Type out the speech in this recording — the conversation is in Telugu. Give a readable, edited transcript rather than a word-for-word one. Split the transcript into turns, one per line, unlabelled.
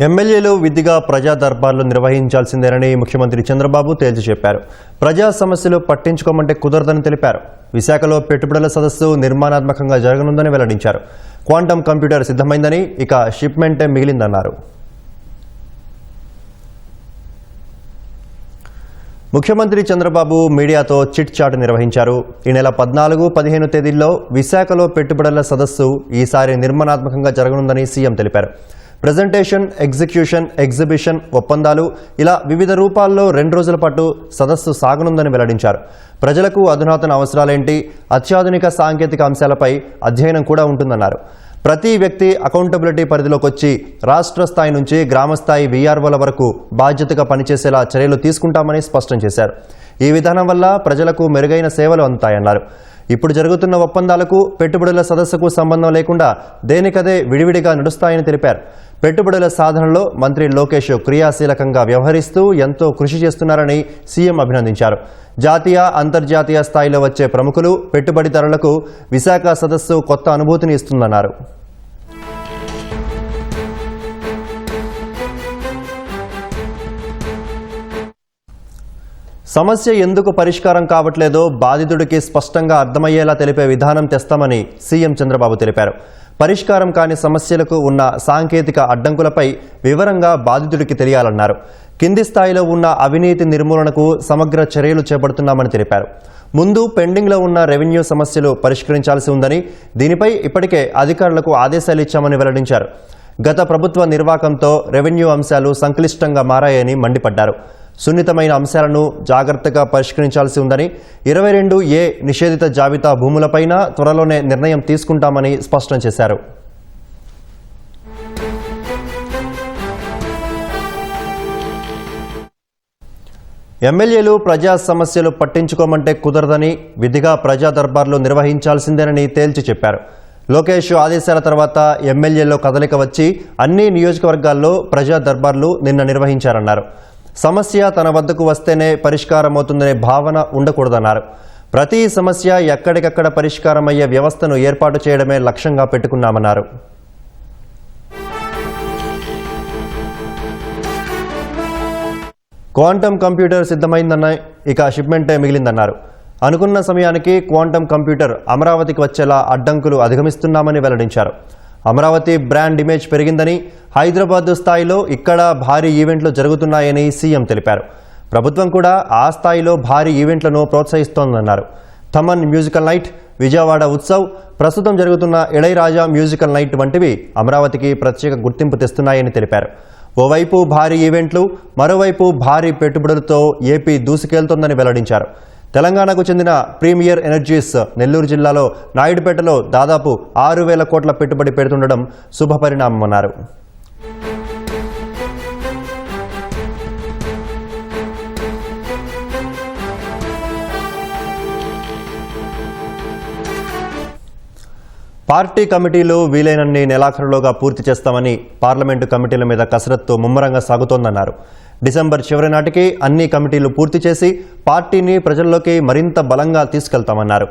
ఎమ్మెల్యేలు విధిగా ప్రజా దర్బార్లు నిర్వహించాల్సిందేనని ముఖ్యమంత్రి చంద్రబాబు తేల్చి చెప్పారు. ప్రజా సమస్యలు పట్టించుకోమంటే కుదరదని తెలిపారు. విశాఖలో పెట్టుబడుల సదస్సు నిర్మాణాత్మకంగా జరగనుందని వెల్లడించారు. క్వాంటమ్ కంప్యూటర్ సిద్ధమైందని, ఇక షిప్మెంటే మిగిలిందన్నారు. ముఖ్యమంత్రి చంద్రబాబు మీడియాతో చిట్ చాట్ నిర్వహించారు. ఈ నెల 14, 15 తేదీల్లో విశాఖలో పెట్టుబడుల సదస్సు ఈసారి నిర్మాణాత్మకంగా జరగనుందని సీఎం తెలిపారు. ప్రెజెంటేషన్, ఎగ్జిక్యూషన్, ఎగ్జిబిషన్, ఒప్పందాలు ఇలా వివిధ రూపాల్లో 2 రోజుల పాటు సదస్సు సాగనుందని వెల్లడించారు. ప్రజలకు అధునాతన అవసరాలేంటి, అత్యాధునిక సాంకేతిక అంశాలపై అధ్యయనం కూడా ఉంటుందన్నారు. ప్రతి వ్యక్తి అకౌంటబిలిటీ పరిధిలోకి వచ్చి రాష్ట్ర స్థాయి నుంచి గ్రామస్థాయి వీఆర్ఓల వరకు బాధ్యతగా పనిచేసేలా చర్యలు తీసుకుంటామని స్పష్టం చేశారు. ఈ విధానం వల్ల ప్రజలకు మెరుగైన సేవలు అందుతాయన్నారు. ఇప్పుడు జరుగుతున్న ఒప్పందాలకు పెట్టుబడుల సదస్సుకు సంబంధం లేకుండా దేనికదే విడివిడిగా నడుస్తాయని తెలిపారు. పెట్టుబడుల సాధనలో మంత్రి లోకేష్ క్రియాశీలకంగా వ్యవహరిస్తూ ఎంతో కృషి చేస్తున్నారని సీఎం అభినందించారు. జాతీయ, అంతర్జాతీయ స్థాయిలో వచ్చే ప్రముఖులు, పెట్టుబడిదారులకు విశాఖ సదస్సు కొత్త అనుభూతిని ఇస్తుందన్నారు. సమస్య ఎందుకు పరిష్కారం కావట్లేదో బాధితుడికి స్పష్టంగా అర్థమయ్యేలా తెలిపే విధానం తెస్తామని సీఎం చంద్రబాబు తెలిపారు. పరిష్కారం కాని సమస్యలకు ఉన్న సాంకేతిక అడ్డంకులపై వివరంగా బాధితుడికి తెలియాలన్నారు. కింది స్థాయిలో ఉన్న అవినీతి నిర్మూలనకు సమగ్ర చర్యలు చేపడుతున్నామని తెలిపారు. ముందు పెండింగ్లో ఉన్న రెవెన్యూ సమస్యలు పరిష్కరించాల్సి ఉందని, దీనిపై ఇప్పటికే అధికారులకు ఆదేశాలు ఇచ్చామని వెల్లడించారు. గత ప్రభుత్వ నిర్వాకంతో రెవెన్యూ అంశాలు సంక్లిష్టంగా మారాయని మండిపడ్డారు. సున్నితమైన అంశాలను జాగ్రత్తగా పరిష్కరించాల్సి ఉందని, 22A నిషేధిత జాబితా భూములపైన త్వరలోనే నిర్ణయం తీసుకుంటామని స్పష్టం చేశారు. ఎమ్మెల్యేలు ప్రజా సమస్యలు పట్టించుకోమంటే కుదరదని, విధిగా ప్రజా దర్బార్లు నిర్వహించాల్సిందేనని తేల్చి చెప్పారు. లోకేష్ ఆదేశాల తర్వాత ఎమ్మెల్యేల్లో కదలిక వచ్చి అన్ని నియోజకవర్గాల్లో ప్రజా దర్బార్లు నిన్న నిర్వహించారన్నారు. సమస్య తన వద్దకు వస్తేనే పరిష్కారమవుతుందనే భావన ఉండకూడదన్నారు. ప్రతి సమస్య ఎక్కడికక్కడ పరిష్కారమయ్యే వ్యవస్థను ఏర్పాటు చేయడమే లక్ష్యంగా పెట్టుకున్నామన్నారు. క్వాంటమ్ కంప్యూటర్ సిద్ధమైందన్న, ఇక షిప్మెంటే మిగిలిందన్నారు. అనుకున్న సమయానికి క్వాంటమ్ కంప్యూటర్ అమరావతికి వచ్చేలా అడ్డంకులు అధిగమిస్తున్నామని వెల్లడించారు. అమరావతి బ్రాండ్ ఇమేజ్ పెరిగిందని, హైదరాబాద్ స్థాయిలో ఇక్కడ భారీ ఈవెంట్లు జరుగుతున్నాయని సీఎం తెలిపారు. ప్రభుత్వం కూడా ఆ స్థాయిలో భారీ ఈవెంట్లను ప్రోత్సహిస్తోందన్నారు. థమన్ మ్యూజికల్ నైట్, విజయవాడ ఉత్సవ్, ప్రస్తుతం జరుగుతున్న ఇళయరాజా మ్యూజికల్ నైట్ వంటివి అమరావతికి ప్రత్యేక గుర్తింపు తెస్తున్నాయని తెలిపారు. ఓవైపు భారీ ఈవెంట్లు, మరోవైపు భారీ పెట్టుబడులతో ఏపీ దూసుకెళ్తోందని వెల్లడించారు. తెలంగాణకు చెందిన ప్రీమియర్ ఎనర్జీస్ నెల్లూరు జిల్లాలో నాయుడుపేటలో దాదాపు 6,000 కోట్ల పెట్టుబడి పెడుతుండడం శుభపరిణామమన్నారు. పార్టీ కమిటీలు వీలైనన్ని నెలాఖరులోగా పూర్తి చేస్తామని, పార్లమెంటు కమిటీల మీద కసరత్తు ముమ్మరంగా సాగుతోందన్నారు. డిసెంబర్ చివరి నాటికి అన్ని కమిటీలు పూర్తి చేసి పార్టీని ప్రజల్లోకి మరింత బలంగా తీసుకెళ్తామన్నారు.